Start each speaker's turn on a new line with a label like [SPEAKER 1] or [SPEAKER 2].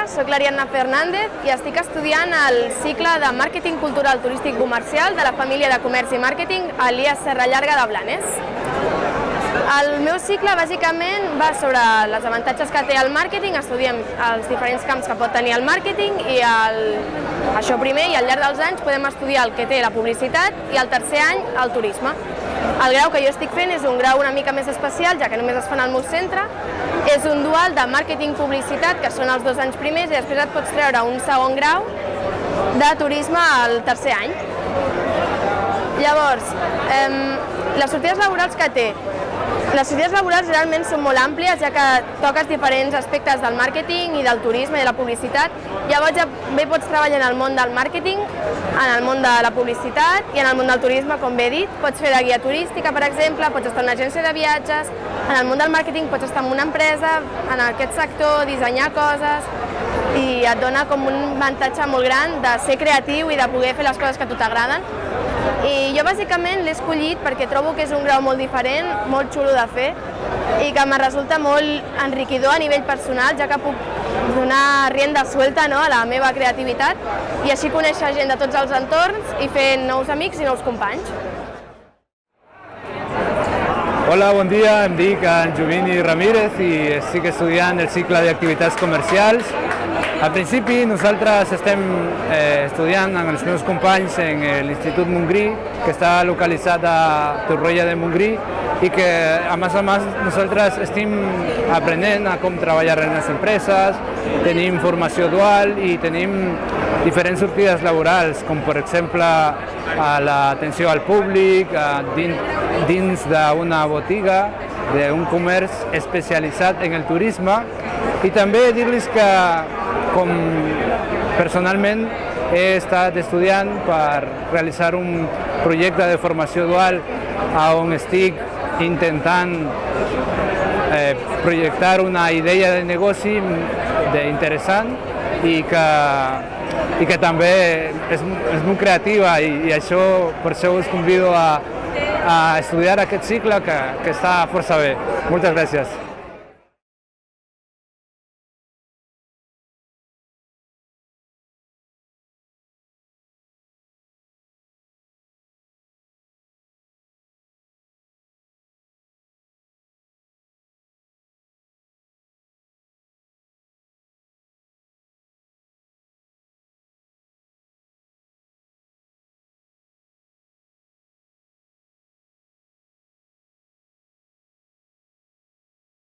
[SPEAKER 1] dia, soc l'Ariadna Fernández i estic estudiant el cicle de Màrqueting Cultural Turístic Comercial de la família de Comerç i Màrqueting a l'IES Serra Llarga de Blanes. El meu cicle bàsicament va sobre els avantatges que té el màrqueting, estudiem els diferents camps que pot tenir el màrqueting i això primer, i al llarg dels anys podem estudiar el que té la publicitat i el tercer any el turisme. El grau que jo estic fent és un grau una mica més especial, ja que només es fa al meu centre. És un dual de màrqueting-publicitat, que són els 2 anys primers, i després et pots treure un segon grau de turisme al tercer any. Llavors, les sortides laborals que té. Les sortides laborals realment són molt àmplies, ja que toques diferents aspectes del màrqueting i del turisme i de la publicitat. Llavors ja bé pots treballar en el món del màrqueting, en el món de la publicitat i en el món del turisme, com bé he dit. Pots fer de guia turística, per exemple, pots estar en una agència de viatges, en el món del màrqueting pots estar en una empresa, en aquest sector, dissenyar coses, i et dona com un avantatge molt gran de ser creatiu i de poder fer les coses que a tu t'agraden. I jo bàsicament l'he escollit perquè trobo que és un grau molt diferent, molt xulo de fer i que me resulta molt enriquidor a nivell personal, ja que puc donar rienda suelta a la meva creativitat i així conèixer gent de tots els entorns i fer nous amics i nous companys.
[SPEAKER 2] Hola, bon dia, em dic en Jovini Ramírez i estic estudiant el cicle d'activitats comercials. Al principi nosaltres estem estudiant amb els meus companys en l'Institut Montgrí, que està localitzat a Torroella de Montgrí, i que a més nosaltres estem aprenent a com treballar en les empreses, tenim formació dual i tenim diferents sortides laborals, com per exemple l'atenció al públic, dins d'una botiga, d'un comerç especialitzat en el turisme, i també dir-los que com personalment he estat estudiant per realitzar un projecte de formació dual on estic intentant projectar una idea de negoci interessant i que també és molt creativa i per això us convido a estudiar aquest cicle que està força bé. Moltes gràcies.